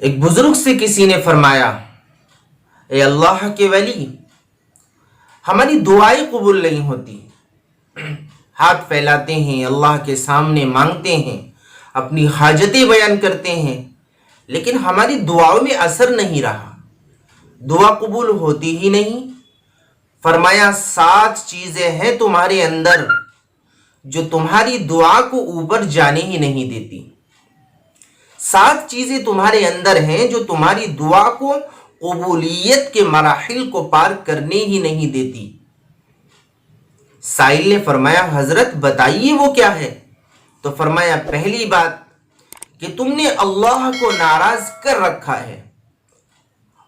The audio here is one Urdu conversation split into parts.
ایک بزرگ سے کسی نے فرمایا، اے اللہ کے ولی، ہماری دعائیں قبول نہیں ہوتی، ہاتھ پھیلاتے ہیں، اللہ کے سامنے مانگتے ہیں، اپنی حاجتیں بیان کرتے ہیں، لیکن ہماری دعاؤں میں اثر نہیں رہا، دعا قبول ہوتی ہی نہیں۔ فرمایا 7 چیزیں ہیں تمہارے اندر جو تمہاری دعا کو اوپر جانے ہی نہیں دیتی۔ 7 چیزیں تمہارے اندر ہیں جو تمہاری دعا کو قبولیت کے مراحل کو پار کرنے ہی نہیں دیتی۔ سائل نے فرمایا، حضرت بتائیے وہ کیا ہے؟ تو فرمایا، پہلی بات کہ تم نے اللہ کو ناراض کر رکھا ہے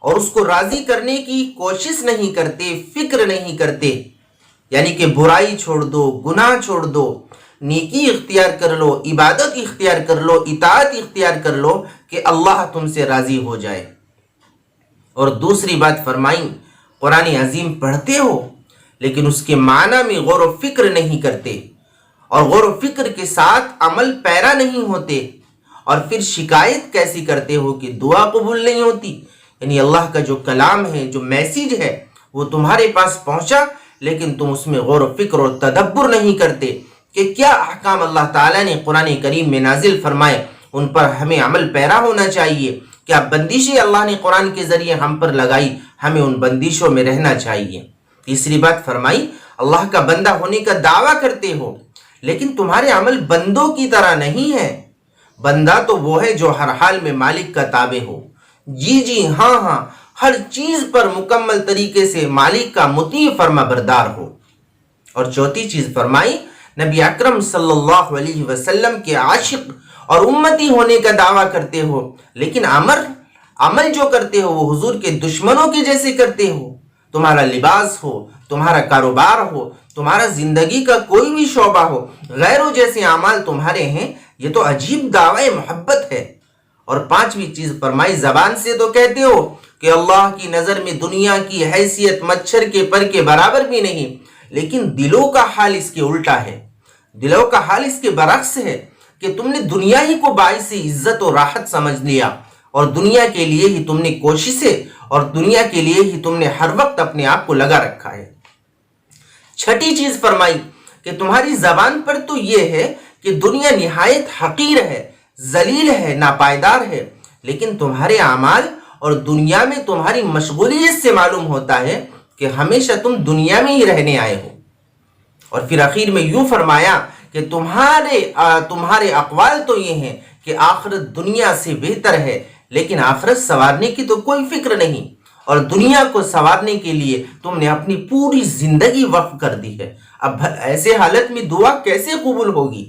اور اس کو راضی کرنے کی کوشش نہیں کرتے، فکر نہیں کرتے، یعنی کہ برائی چھوڑ دو، گناہ چھوڑ دو، نیکی اختیار کر لو، عبادت اختیار کر لو، اطاعت اختیار کر لو کہ اللہ تم سے راضی ہو جائے۔ اور دوسری بات فرمائی، قرآن عظیم پڑھتے ہو لیکن اس کے معنی میں غور و فکر نہیں کرتے، اور غور و فکر کے ساتھ عمل پیرا نہیں ہوتے، اور پھر شکایت کیسی کرتے ہو کہ دعا قبول نہیں ہوتی۔ یعنی اللہ کا جو کلام ہے، جو میسیج ہے، وہ تمہارے پاس پہنچا لیکن تم اس میں غور و فکر اور تدبر نہیں کرتے کہ کیا احکام اللہ تعالیٰ نے قرآن کریم میں نازل فرمائے، ان پر ہمیں عمل پیرا ہونا چاہیے، کیا بندشیں اللہ نے قرآن کے ذریعے ہم پر لگائی، ہمیں ان بندشوں میں رہنا چاہیے۔ تیسری بات فرمائی، اللہ کا بندہ ہونے کا دعویٰ کرتے ہو لیکن تمہارے عمل بندوں کی طرح نہیں ہے۔ بندہ تو وہ ہے جو ہر حال میں مالک کا تابع ہو، جی ہاں، ہر چیز پر مکمل طریقے سے مالک کا مطیع فرما بردار ہو۔ اور چوتھی چیز فرمائی، نبی اکرم صلی اللہ علیہ وسلم کے عاشق اور امتی ہونے کا دعویٰ کرتے ہو لیکن عمل جو کرتے ہو وہ حضور کے دشمنوں کے جیسے کرتے ہو۔ تمہارا لباس ہو، تمہارا کاروبار ہو، تمہارا زندگی کا کوئی بھی شعبہ ہو، غیروں جیسے اعمال تمہارے ہیں، یہ تو عجیب دعوی محبت ہے۔ اور پانچویں چیز فرمائی، زبان سے تو کہتے ہو کہ اللہ کی نظر میں دنیا کی حیثیت مچھر کے پر کے برابر بھی نہیں، لیکن دلوں کا حال اس کے الٹا ہے، دلوں کا حال اس کے برعکس ہے کہ تم نے دنیا ہی کو باعث عزت و راحت سمجھ لیا، اور دنیا کے لیے ہی تم نے کوششیں اور دنیا کے لیے ہی تم نے ہر وقت اپنے آپ کو لگا رکھا ہے۔ چھٹی چیز فرمائی کہ تمہاری زبان پر تو یہ ہے کہ دنیا نہایت حقیر ہے، ذلیل ہے، ناپائیدار ہے، لیکن تمہارے اعمال اور دنیا میں تمہاری مشغولیت سے معلوم ہوتا ہے کہ ہمیشہ تم دنیا میں ہی رہنے آئے ہو۔ اور پھر اخیر میں یوں فرمایا کہ تمہارے اقوال تو یہ ہیں کہ آخرت دنیا سے بہتر ہے، لیکن آخرت سنوارنے کی تو کوئی فکر نہیں، اور دنیا کو سنوارنے کے لیے تم نے اپنی پوری زندگی وقف کر دی ہے۔ اب ایسے حالت میں دعا کیسے قبول ہوگی؟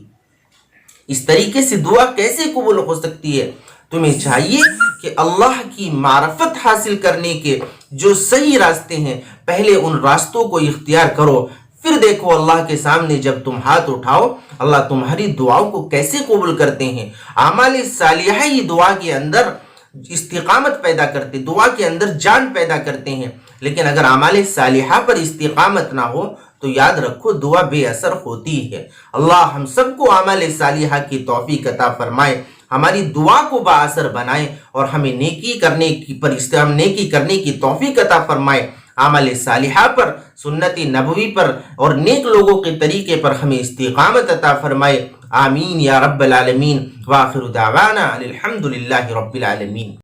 اس طریقے سے دعا کیسے قبول ہو سکتی ہے؟ تمہیں چاہیے کہ اللہ کی معرفت حاصل کرنے کے جو صحیح راستے ہیں، پہلے ان راستوں کو اختیار کرو، پھر دیکھو اللہ کے سامنے جب تم ہاتھ اٹھاؤ اللہ تمہاری دعاؤں کو کیسے قبول کرتے ہیں۔ اعمال صالحہ ہی دعا کے اندر استقامت پیدا کرتے، دعا کے اندر جان پیدا کرتے ہیں، لیکن اگر اعمال صالحہ پر استقامت نہ ہو تو یاد رکھو دعا بے اثر ہوتی ہے۔ اللہ ہم سب کو اعمال صالحہ کی توفیق عطا فرمائے، ہماری دعا کو با اثر بنائے، اور ہمیں نیکی کرنے کی توفیق عطا فرمائے، اعمال صالحہ پر، سنت نبوی پر اور نیک لوگوں کے طریقے پر ہمیں استقامت عطا فرمائے۔ آمین یا رب العالمین، وآخر دعوانا الحمدللہ رب العالمین۔